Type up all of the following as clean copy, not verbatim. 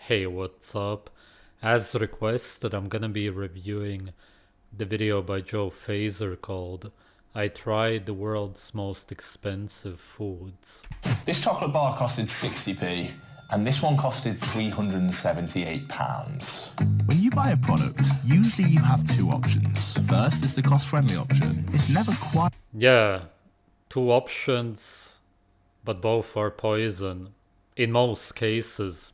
Hey, what's up? As requested, I'm gonna be reviewing the video by Fazer called I Tried the World's Most Expensive Foods. This chocolate bar costed 60p and this one costed £378. When you buy a product, usually you have two options. First is the cost-friendly option. It's never quite... Yeah, two options, but both are poison. In most cases.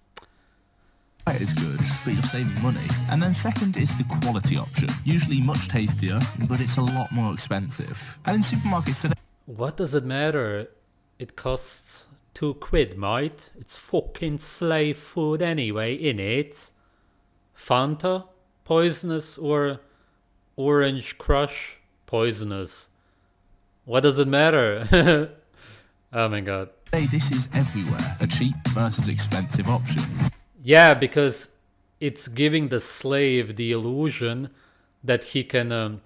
...is good, but you're saving money. And then second is the quality option. Usually much tastier, but it's a lot more expensive. And in supermarkets today... What does it matter? It costs £2, mate. It's fucking slave food anyway, innit? Fanta? Poisonous or Orange Crush? Poisonous. What does it matter? Oh my god. This is everywhere. A cheap versus expensive option. Yeah, because it's giving the slave the illusion that he can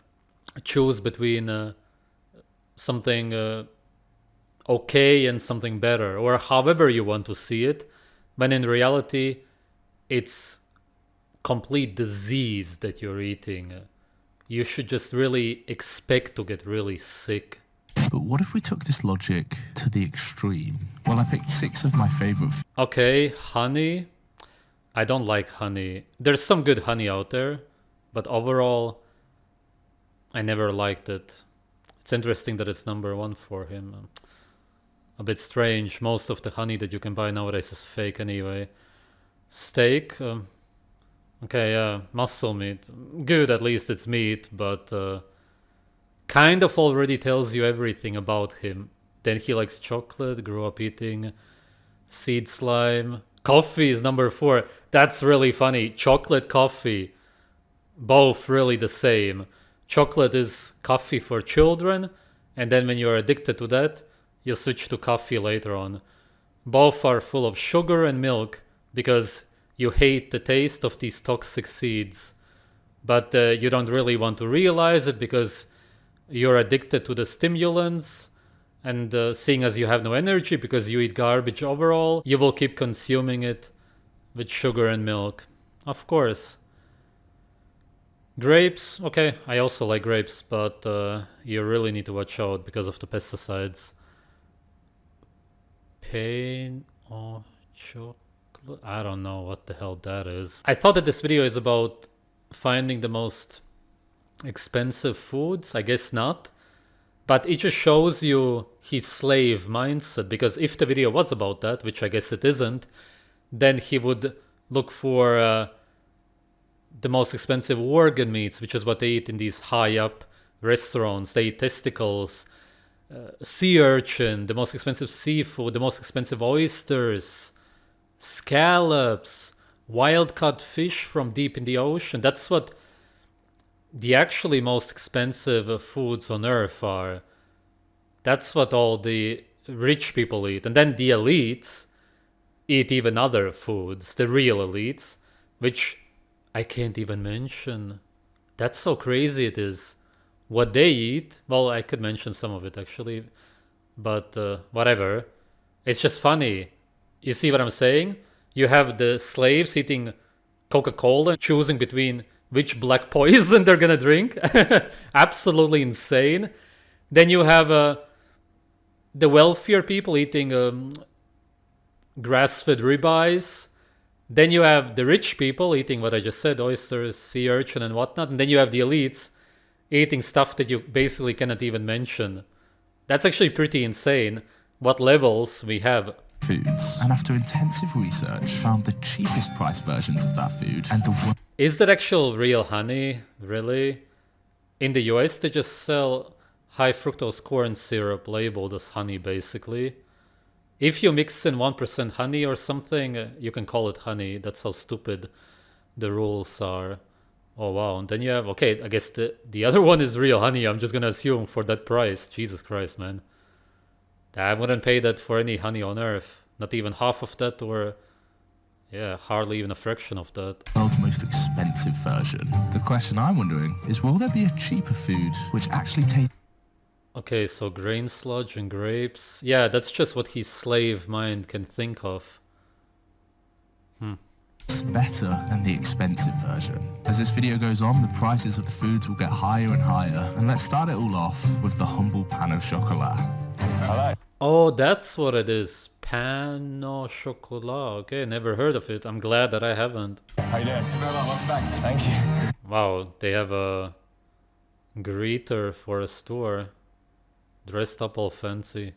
choose between something okay and something better, or however you want to see it, when in reality it's complete disease that you're eating. You should just really expect to get really sick. But what if we took this logic to the extreme? Well, I picked 6 of my favorite... Okay, honey. I don't like honey. There's some good honey out there, but overall, I never liked it. It's interesting that it's #1 for him. A bit strange. Most of the honey that you can buy nowadays is fake anyway. Steak. Okay, muscle meat. Good, at least it's meat, but kind of already tells you everything about him. Then he likes chocolate, grew up eating seed slime. Coffee is #4. That's really funny. Chocolate, coffee, both really the same. Chocolate is coffee for children, and then when you're addicted to that, you switch to coffee later on. Both are full of sugar and milk because you hate the taste of these toxic seeds, but you don't really want to realize it because you're addicted to the stimulants. And seeing as you have no energy because you eat garbage overall, you will keep consuming it with sugar and milk. Of course. Grapes, okay, I also like grapes, but you really need to watch out because of the pesticides. Pain or chocolate? I don't know what the hell that is. I thought that this video is about finding the most expensive foods. I guess not. But it just shows you his slave mindset, because if the video was about that, which I guess it isn't, then he would look for the most expensive organ meats, which is what they eat in these high-up restaurants. They eat testicles, sea urchin, the most expensive seafood, the most expensive oysters, scallops, wild-caught fish from deep in the ocean. That's what the actually most expensive foods on earth are. That's what all the rich people eat. And then the elites eat even other foods, the real elites, which I can't even mention. That's so crazy it is. What they eat, well, I could mention some of it actually, but whatever. It's just funny. You see what I'm saying? You have the slaves eating Coca-Cola, choosing between which black poison they're gonna drink. Absolutely insane. Then you have the wealthier people eating grass-fed ribeyes. Then you have the rich people eating what I just said, oysters, sea urchin and whatnot. And then you have the elites eating stuff that you basically cannot even mention. That's actually pretty insane what levels we have. Foods. And after intensive research, found the cheapest price versions of that food and the... Is that actual real honey? Really? In the US, they just sell high fructose corn syrup labeled as honey, basically. If you mix in 1% honey or something, you can call it honey. That's how stupid the rules are. Oh, wow. And then you have... Okay, I guess the other one is real honey. I'm just gonna assume for that price. Jesus Christ, man. I wouldn't pay that for any honey on earth. Not even half of that, or... yeah, hardly even a fraction of that. World's most expensive version. The question I'm wondering is, will there be a cheaper food which actually tastes... Okay, so grain sludge and grapes. Yeah, that's just what his slave mind can think of. tastes better than the expensive version. As this video goes on, the prices of the foods will get higher and higher. And let's start it all off with the humble pan au chocolat. Hello. Oh, that's what it is. Pain au chocolat. Okay, never heard of it. I'm glad that I haven't. How you doing? Welcome back. Thank you. Wow, they have a greeter for a store. Dressed up all fancy.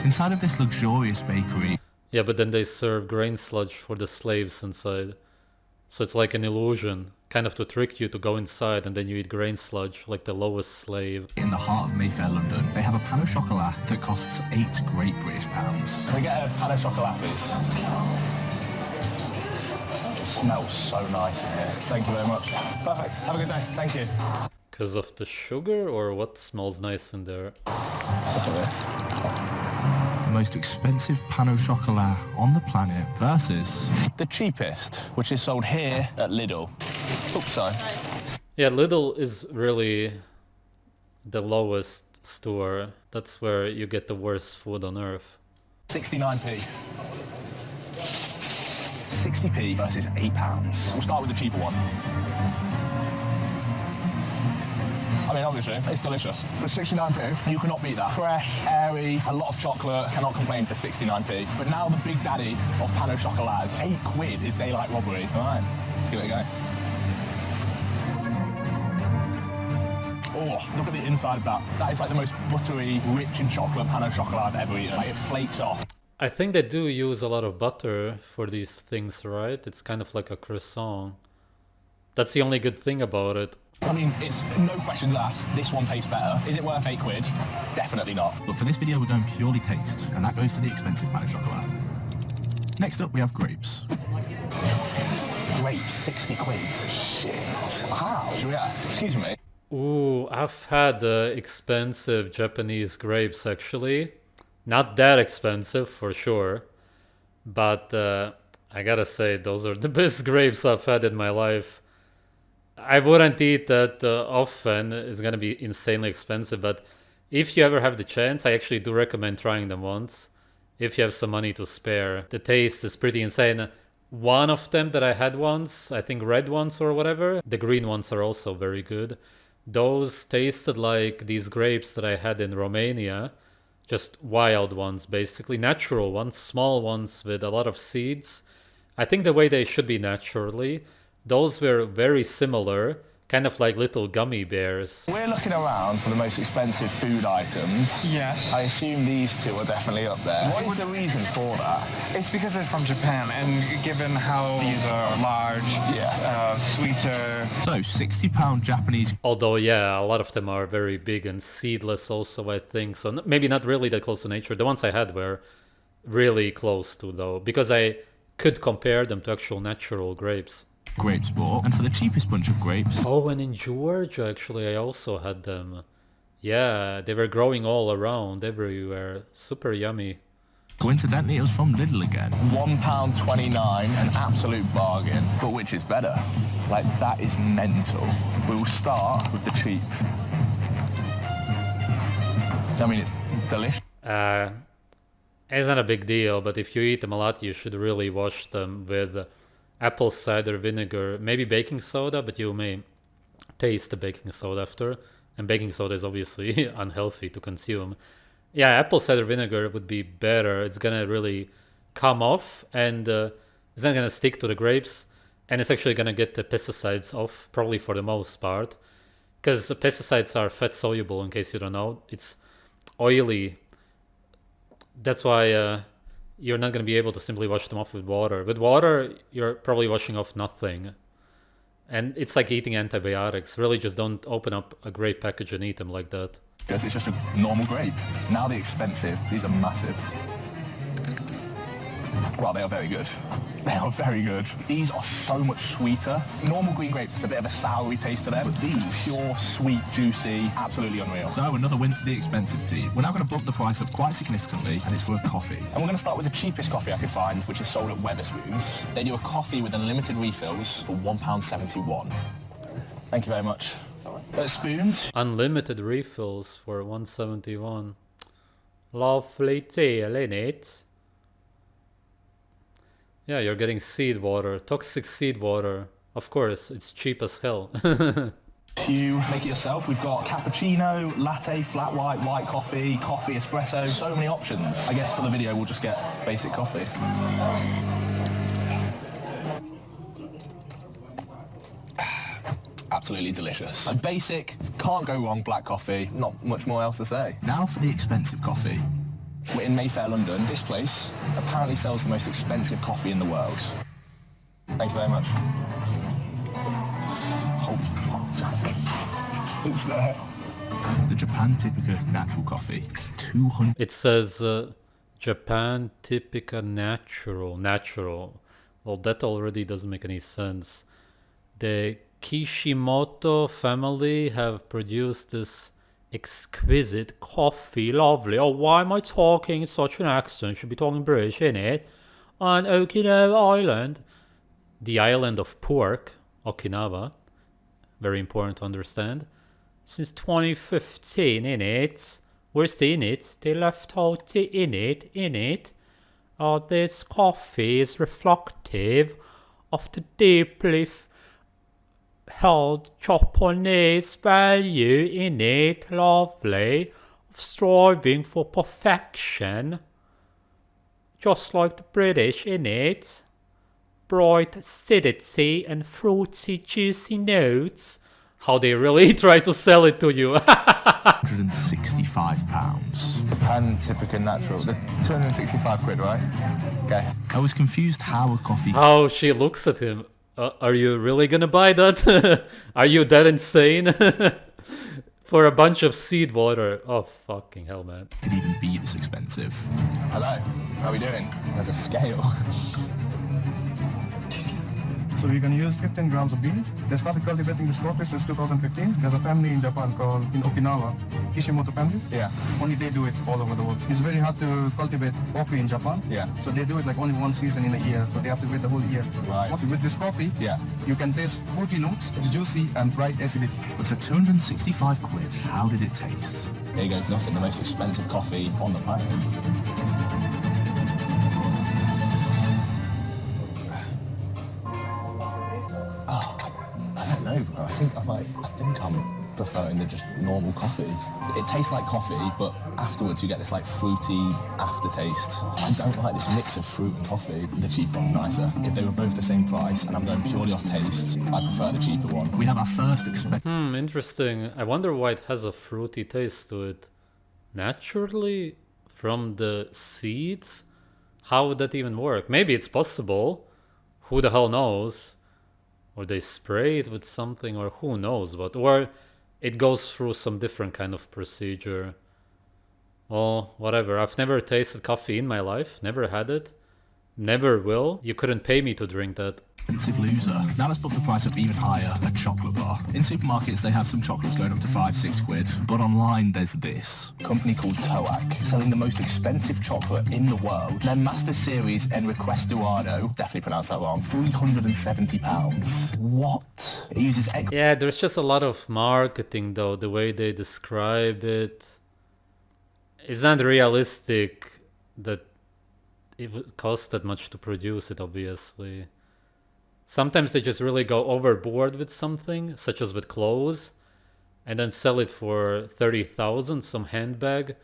Inside of this luxurious bakery, Yeah, but then they serve grain sludge for the slaves inside. So it's like an illusion, kind of to trick you to go inside and then you eat grain sludge like the lowest slave. in the heart of Mayfair, London, they have a pan au chocolat that costs 8 great British pounds. Can we get a pan au chocolat, please? It smells so nice in here. Thank you very much. Perfect. Have a good day. Thank you. Because of the sugar or what smells nice in there? Look at this. The most expensive pan au chocolat on the planet versus The cheapest, which is sold here at Lidl. Oops, sorry. Yeah, Lidl is really the lowest store. That's where you get the worst food on earth. 69p. 60p versus £8. We'll start with the cheaper one. I mean, obviously, it's delicious. For 69p, you cannot beat that. Fresh, airy, a lot of chocolate, cannot complain for 69p. But now the big daddy of pan au chocolats, £8 is daylight robbery. All right, let's give it a go. Oh, look at the inside of that. That is like the most buttery, rich in chocolate pan au chocolat I've ever eaten. Like, it flakes off. I think they do use a lot of butter for these things, right? It's kind of like a croissant. That's the only good thing about it. I mean, it's no questions asked. This one tastes better. Is it worth £8? Definitely not. But for this video, we're going purely taste, and that goes to the expensive pan au chocolat. Next up, we have grapes. Grapes, 60 quid. Shit. Wow. Should we ask? Excuse me. Ooh, I've had expensive Japanese grapes actually. Not that expensive for sure. But I gotta say, those are the best grapes I've had in my life. I wouldn't eat that often. It's gonna be insanely expensive, but if you ever have the chance, I actually do recommend trying them once. If you have some money to spare. The taste is pretty insane. One of them that I had once, I think red ones or whatever, the green ones are also very good. Those tasted like these grapes that I had in Romania. Just wild ones, basically. Natural ones, small ones with a lot of seeds. I think the way they should be naturally. Those were very similar, kind of like little gummy bears. We're looking around for the most expensive food items. Yes. I assume these two are definitely up there. What is the reason for that? It's because they're from Japan, and given how these are large, sweeter. So, £60 Japanese Although, yeah, a lot of them are very big and seedless also, I think. So maybe not really that close to nature. The ones I had were really close to, though, because I could compare them to actual natural grapes. grapes bought, and for the cheapest bunch of grapes, Oh, and in Georgia, actually, I also had them. Yeah, they were growing all around, everywhere. Super yummy. coincidentally, it was from Lidl again. £1.29, an absolute bargain. But which is better? Like, that is mental. We will start with the cheap. I mean, it's delicious. It's not a big deal, but if you eat them a lot, you should really wash them with apple cider vinegar, maybe baking soda, but you may taste the baking soda after. And baking soda is obviously unhealthy to consume. Yeah, apple cider vinegar would be better. It's gonna really come off, and it's not gonna stick to the grapes, and it's actually gonna get the pesticides off, probably for the most part. Because pesticides are fat soluble, in case you don't know. It's oily. That's why you're not going to be able to simply wash them off with water. With water, you're probably washing off nothing. And it's like eating antibiotics. Really, just don't open up a grape package and eat them like that. Because it's just a normal grape. Now the expensive, these are massive. Well, they are very good. They are very good. These are so much sweeter. Normal green grapes, it's a bit of a soury taste to them. But these, pure, sweet, juicy, absolutely unreal. So another win for the expensive tea. We're now going to bump the price up quite significantly, and it's for a coffee. And we're going to start with the cheapest coffee I could find, which is sold at Wetherspoons. They do a coffee with unlimited refills for £1.71. Thank you very much. Spoons. Unlimited refills for 171. Lovely tea, ain't it? Yeah, you're getting seed water, toxic seed water. Of course, it's cheap as hell. You make it yourself. We've got cappuccino, latte, flat white, white coffee, coffee, espresso. So many options. I guess for the video, we'll just get basic coffee. Absolutely delicious. A basic, can't go wrong black coffee. Not much more else to say. Now for the expensive coffee. We're in Mayfair, London. This place apparently sells the most expensive coffee in the world. Thank you very much. Holy fuck, Jack. It's there. The Japan Typica natural coffee. 200. It says Japan Typica natural. Well, that already doesn't make any sense. The Kishimoto family have produced this exquisite coffee. Lovely. Oh, why am I talking in such an accent? Should be talking British, innit? On Okinawa Island. The island of pork, Okinawa. Very important to understand. Since 2015, innit? Where's the innit? They left out the innit. This coffee is reflective of the deeply held Japanese value in it, lovely, of striving for perfection, just like the British in it. Bright acidity and fruity juicy notes. How they really try to sell it to you. £165. Japan Typica natural. The 265 quid, right? Okay. I was confused how a coffee How she looks at him. Are you really gonna buy that? Are you that insane? For a bunch of seed water. Oh, fucking hell, man. could even be this expensive. Hello. How are we doing? There's a scale. So we're going to use 15 grams of beans. They started cultivating this coffee since 2015. There's a family in Japan called, in Okinawa, Kishimoto family. Yeah. Only they do it all over the world. It's very hard to cultivate coffee in Japan. Yeah. So they do it like only one season in a year. So they have to wait the whole year. Right. With this coffee, Yeah. you can taste fruity notes, it's juicy and bright acidity. But for 265 quid, how did it taste? Here goes nothing. The most expensive coffee on the planet. I don't know, bro. I think I'm preferring the just normal coffee. It tastes like coffee, but afterwards you get this like fruity aftertaste. I don't like this mix of fruit and coffee. The cheap one's nicer. If they were both the same price and I'm going purely off taste, I prefer the cheaper one. We have our first Interesting. I wonder why it has a fruity taste to it. Naturally? From the seeds? How would that even work? Maybe it's possible. Who the hell knows? Or they spray it with something, or who knows what. Or it goes through some different kind of procedure. Well, whatever. I've never tasted coffee in my life. Never had it. Never will. You couldn't pay me to drink that. expensive loser. Now let's bump the price up even higher, a chocolate bar. In supermarkets, they have some chocolates going up to 5-6 quid, but online there's this. A company called Toak, selling the most expensive chocolate in the world. Their Master Series en Requestuado, definitely pronounced that wrong, £370. What? It uses egg. Yeah, there's just a lot of marketing though, the way they describe it. It's not realistic that it would cost that much to produce it, obviously. Sometimes they just really go overboard with something, such as with clothes, and then sell it for 30,000, some handbag.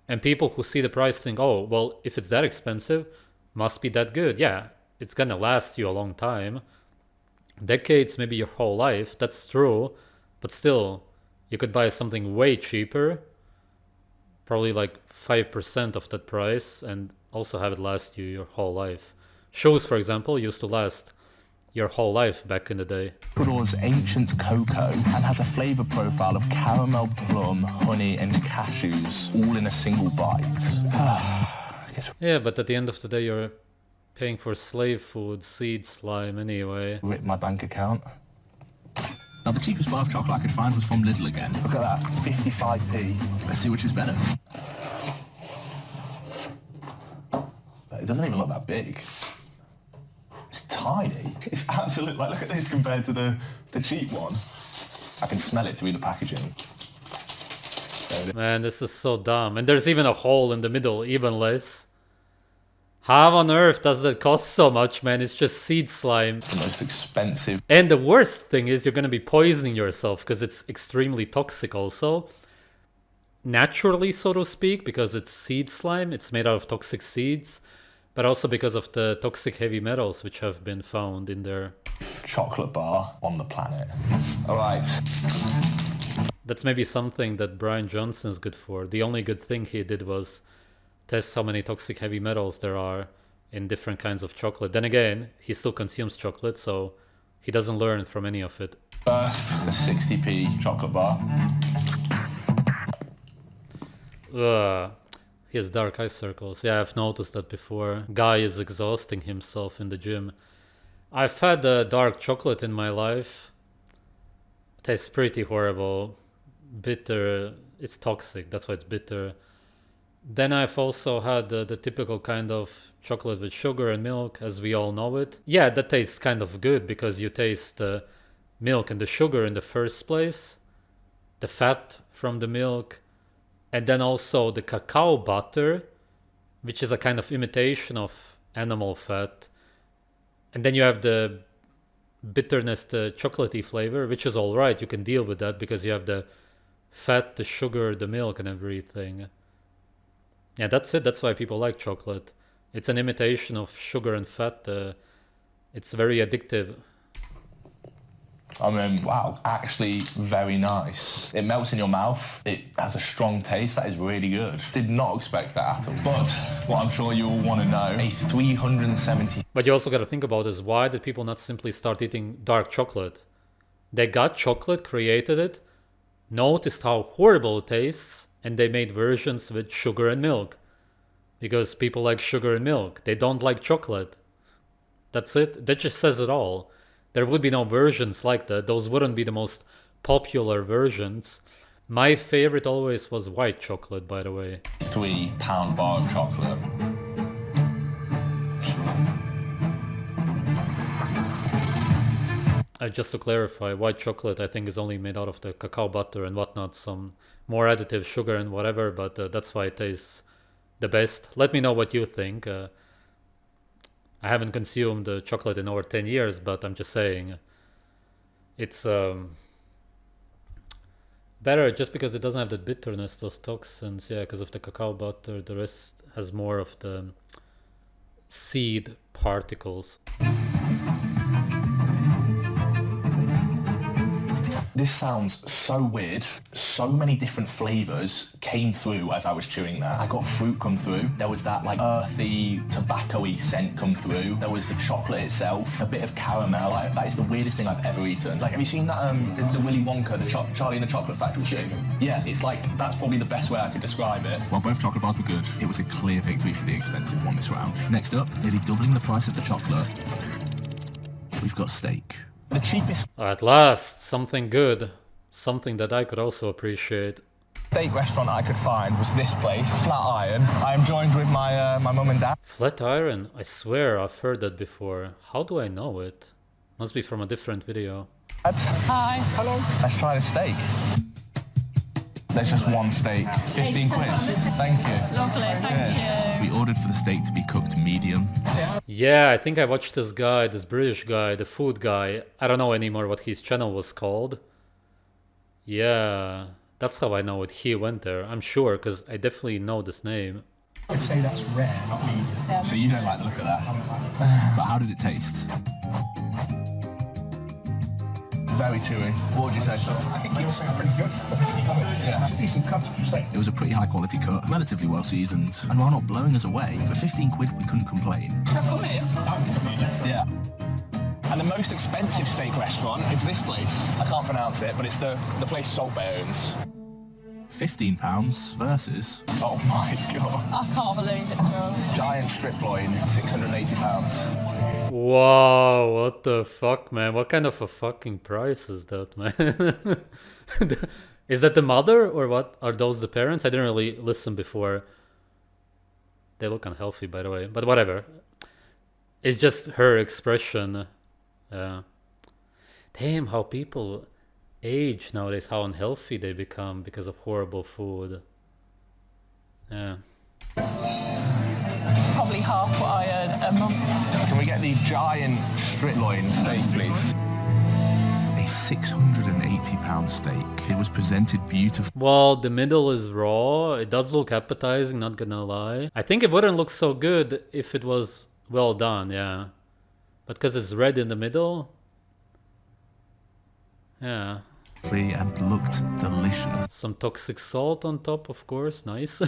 And people who see the price think, oh, well, if it's that expensive, must be that good. Yeah, it's gonna last you a long time. Decades, maybe your whole life, that's true. But still, you could buy something way cheaper, probably like 5% of that price, and also have it last you your whole life. Shoes, for example, used to last your whole life back in the day. Ecuador's ancient cocoa and has a flavor profile of caramel, plum, honey, and cashews, all in a single bite. I guess Yeah, but at the end of the day, you're paying for slave food, seed slime anyway. rip my bank account. Now the cheapest bar of chocolate I could find was from Lidl again. Look at that, 55p. Let's see which is better. It doesn't even look that big. It's tiny. It's absolute. Like, look at this compared to the cheap one. I can smell it through the packaging. Man, this is so dumb. And there's even a hole in the middle, even less. How on earth does that cost so much, man? It's just seed slime. The most expensive. And the worst thing is you're going to be poisoning yourself because it's extremely toxic also. Naturally, so to speak, because it's seed slime. It's made out of toxic seeds. But also because of the toxic heavy metals which have been found in there. Chocolate bar on the planet. All right. That's maybe something that Brian Johnson's good for. The only good thing he did was test how many toxic heavy metals there are in different kinds of chocolate. Then again, he still consumes chocolate, so he doesn't learn from any of it. First, the 60p chocolate bar. Ugh. He has dark eye circles. Yeah, I've noticed that before. Guy is exhausting himself in the gym. I've had dark chocolate in my life. It tastes pretty horrible. Bitter. It's toxic, that's why it's bitter. Then I've also had the typical kind of chocolate with sugar and milk, as we all know it. Yeah, that tastes kind of good because you taste the milk and the sugar in the first place, the fat from the milk, and then also the cacao butter, which is a kind of imitation of animal fat. And then you have the bitterness, the chocolatey flavor, which is all right. You can deal with that because you have the fat, the sugar, the milk, and everything. Yeah, that's it. That's why people like chocolate. It's an imitation of sugar and fat. It's very addictive. I mean, wow, actually very nice. It melts in your mouth. It has a strong taste. That is really good. Did not expect that at all. But what I'm sure you all want to know, a 370... But you also got to think about is why did people not simply start eating dark chocolate? They got chocolate, created it, noticed how horrible it tastes, and they made versions with sugar and milk. Because people like sugar and milk. They don't like chocolate. That's it. That just says it all. There would be no versions like that. Those wouldn't be the most popular versions. My favorite always was white chocolate, by the way. £3 bar of chocolate. Just to clarify, white chocolate I think is only made out of the cacao butter and whatnot, some more additive sugar and whatever, but that's why it tastes the best. Let me know what you think. I haven't consumed chocolate in over 10 years, but I'm just saying it's better just because it doesn't have the bitterness, those toxins. Yeah, because of the cacao butter, the rest has more of the seed particles. This sounds so weird. So many different flavours came through as I was chewing that. I got fruit come through. There was that like earthy, tobacco-y scent come through. There was the chocolate itself, a bit of caramel. Like, that is the weirdest thing I've ever eaten. Like, have you seen that, the Willy Wonka, the Charlie and the Chocolate Factory show? Yeah, it's like, that's probably the best way I could describe it. While both chocolate bars were good, it was a clear victory for the expensive one this round. Next up, nearly doubling the price of the chocolate, we've got steak. The cheapest At last, something good. Something that I could also appreciate. steak restaurant I could find was this place, Flatiron. I am joined with my my mum and dad. Flatiron? I swear I've heard that before. How do I know it? Must be from a different video. Hi. Hello. Let's try the steak. There's just one steak. 15 quid. Thank you. Lovely, thank you. We ordered for the steak to be cooked medium. Yeah, I think I watched this guy, this British guy, the food guy. I don't know anymore what his channel was called. Yeah, that's how I know it. He went there, I'm sure, because I definitely know this name. I'd say that's rare, not medium. Yeah. So you don't like the look of that? But how did it taste? Very chewy. What would you say? I think it's pretty good. Yeah, it's a decent cut steak. It was a pretty high quality cut, relatively well seasoned, and while not blowing us away, for 15 quid we couldn't complain. Yeah. And the most expensive steak restaurant is this place. I can't pronounce it, but it's the place Saltbay owns. £15 versus... Oh my god. I can't believe it, Joe. Giant strip loin, £680. Wow, what the fuck, man? What kind of a fucking price is that, man? Is that the mother or what? Are those the parents? I didn't really listen before. They look unhealthy, by the way, but whatever. It's just her expression. Damn, how people age nowadays, how unhealthy they become because of horrible food. Yeah. Probably half what I A month. Can we get the giant strip loin steak, please? A £680 steak. It was presented beautifully. Well, the middle is raw. It does look appetizing, not gonna lie. I think it wouldn't look so good if it was well done, yeah. But because it's red in the middle, yeah. And looked delicious. Some toxic salt on top, of course, nice.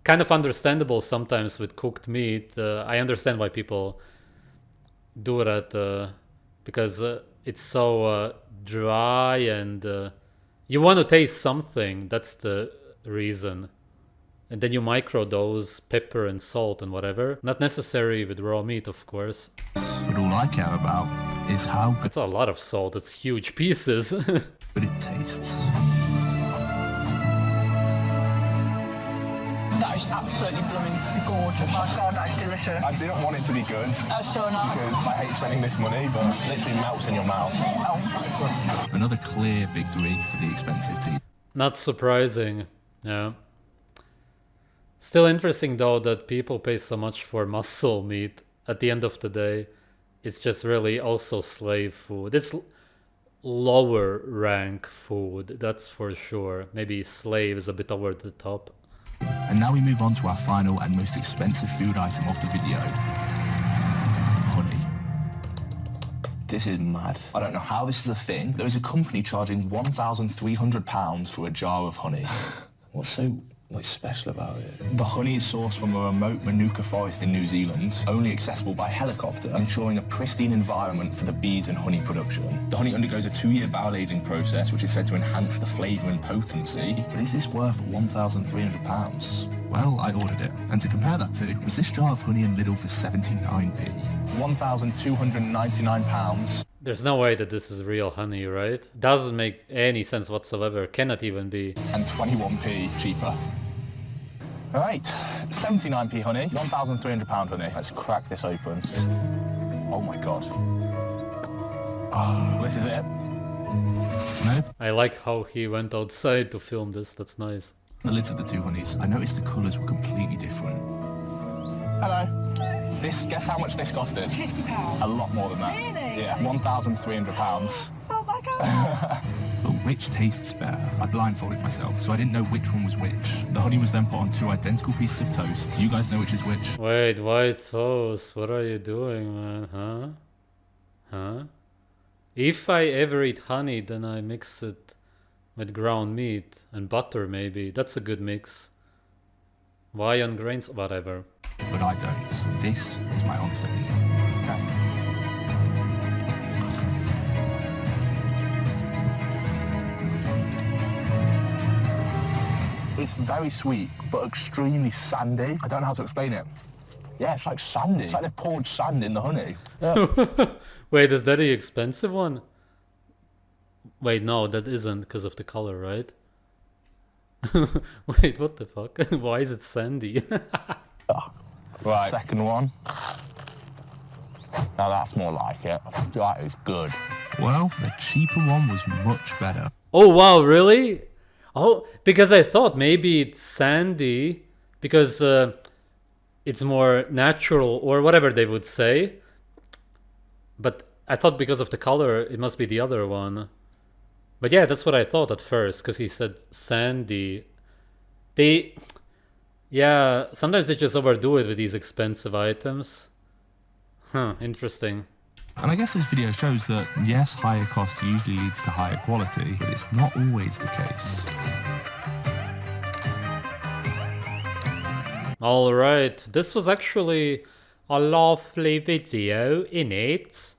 Kind of understandable sometimes with cooked meat. I understand why people do that, because it's so dry and you want to taste something. That's the reason. And then you microdose pepper and salt and whatever. Not necessary with raw meat, of course. But all I care about is how good It's a lot of salt. It's huge pieces. it tastes. That is absolutely blooming gorgeous. Oh my god, that is delicious. I didn't want it to be good That's so nice. because I hate spending this money, but it literally melts in your mouth. Oh. Another clear victory for the expensive tea. Not surprising, yeah. Still interesting though that people pay so much for muscle meat. At the end of the day, it's just really also slave food. It's lower rank food, that's for sure. Maybe slave is a bit over the top. And now we move on to our final and most expensive food item of the video. Honey. This is mad. I don't know how this is a thing. There is a company charging £1,300 for a jar of honey. What's so special about it? The honey is sourced from a remote manuka forest in New Zealand, only accessible by helicopter, ensuring a pristine environment for the bees and honey production. The honey undergoes a 2-year barrel aging process, which is said to enhance the flavour and potency. But is this worth £1,300? Well, I ordered it. And to compare that to, was this jar of honey in Lidl for 79p? £1,299. There's no way that this is real honey, right? Doesn't make any sense whatsoever. Cannot even be. And 21p cheaper. All right, 79p honey, £1,300 honey. Let's crack this open. Oh my god. Oh, this is it. No? I like how he went outside to film this. That's nice. The lids of the two honeys. I noticed the colours were completely different. Hello. Guess how much this costed? £50. A lot more than that. Really? Yeah, £1,300. Oh my god. But which tastes better? I blindfolded myself, so I didn't know which one was which. The honey was then put on 2 identical pieces of toast. Do you guys know which is which? Wait, white toast? What are you doing, man? Huh? Huh? If I ever eat honey, then I mix it with ground meat and butter, maybe. That's a good mix. Why on grains? Whatever. But I don't. This is my honest opinion. Okay. It's very sweet, but extremely sandy. I don't know how to explain it. Yeah, it's like sandy. It's like they poured sand in the honey. Yeah. Wait, is that the expensive one? Wait, no, that isn't because of the color, right? Wait, what the fuck? Why is it sandy? Right. Second one. Now that's more like it. That is good. Well, the cheaper one was much better. Oh, wow, really? Oh, because I thought maybe it's sandy because it's more natural or whatever they would say. But I thought because of the color, it must be the other one. But yeah, that's what I thought at first because he said sandy. Yeah, sometimes they just overdo it with these expensive items. Huh, interesting. And I guess this video shows that, yes, higher cost usually leads to higher quality, but it's not always the case. Alright, this was actually a lovely video, innit?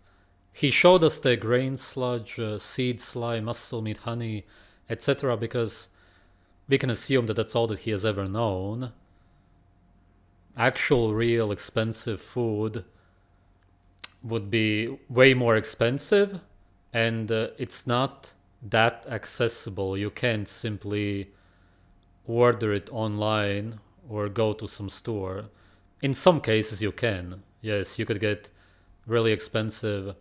He showed us the grain sludge, seed slime, muscle meat, honey, etc. because we can assume that that's all that he has ever known. Actual, real, expensive food would be way more expensive, and it's not that accessible. You can't simply order it online or go to some store. In some cases you can. Yes, you could get really expensive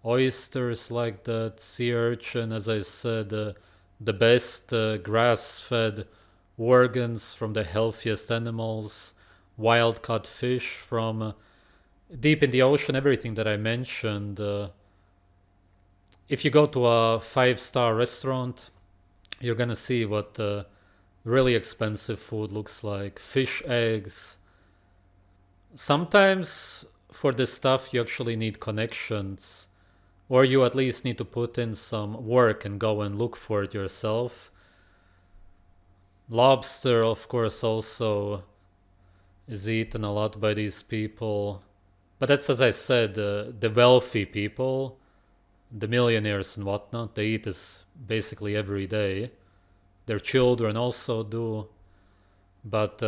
oysters like that, sea urchin, as I said, the best grass-fed organs from the healthiest animals, wild-caught fish from deep in the ocean, everything that I mentioned. If you go to a 5-star restaurant, you're gonna see what really expensive food looks like. Fish, eggs. Sometimes for this stuff you actually need connections, or you at least need to put in some work and go and look for it yourself. Lobster, of course, also is eaten a lot by these people. But that's, as I said, the wealthy people, the millionaires and whatnot, they eat this basically every day. Their children also do. But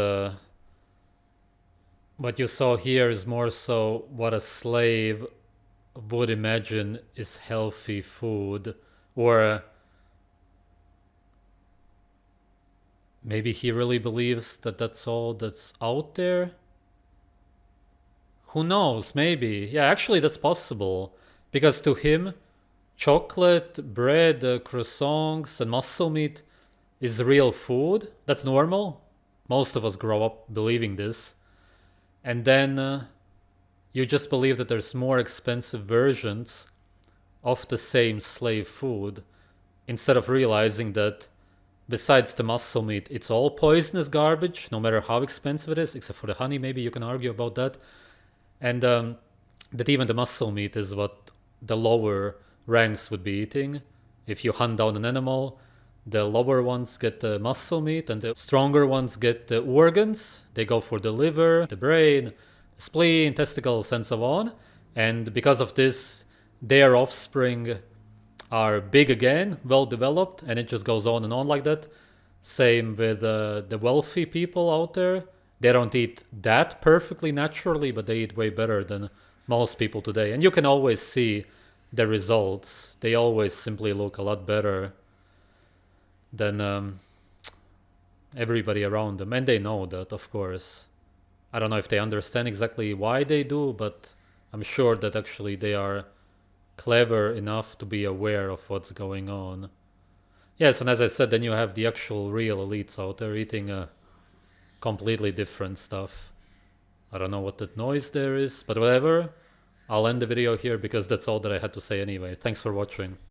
what you saw here is more so what a slave would imagine is healthy food. Or maybe he really believes that that's all that's out there? Who knows? Maybe. Yeah, actually that's possible. Because to him, chocolate, bread, croissants, and muscle meat is real food. That's normal. Most of us grow up believing this. And then you just believe that there's more expensive versions of the same slave food, instead of realizing that besides the muscle meat, it's all poisonous garbage, no matter how expensive it is, except for the honey. Maybe you can argue about that. And that even the muscle meat is what the lower ranks would be eating. If you hunt down an animal, the lower ones get the muscle meat and the stronger ones get the organs. They go for the liver, the brain, the spleen, testicles, and so on. And because of this, their offspring are big again, well developed, and it just goes on and on like that. Same with the wealthy people out there. They don't eat that perfectly naturally, but they eat way better than most people today. And you can always see the results. They always simply look a lot better than everybody around them. And they know that, of course. I don't know if they understand exactly why they do, but I'm sure that actually they are clever enough to be aware of what's going on. Yes, and as I said, then you have the actual real elites out there eating completely different stuff. I don't know what that noise there is, but whatever. I'll end the video here because that's all that I had to say anyway. Thanks for watching.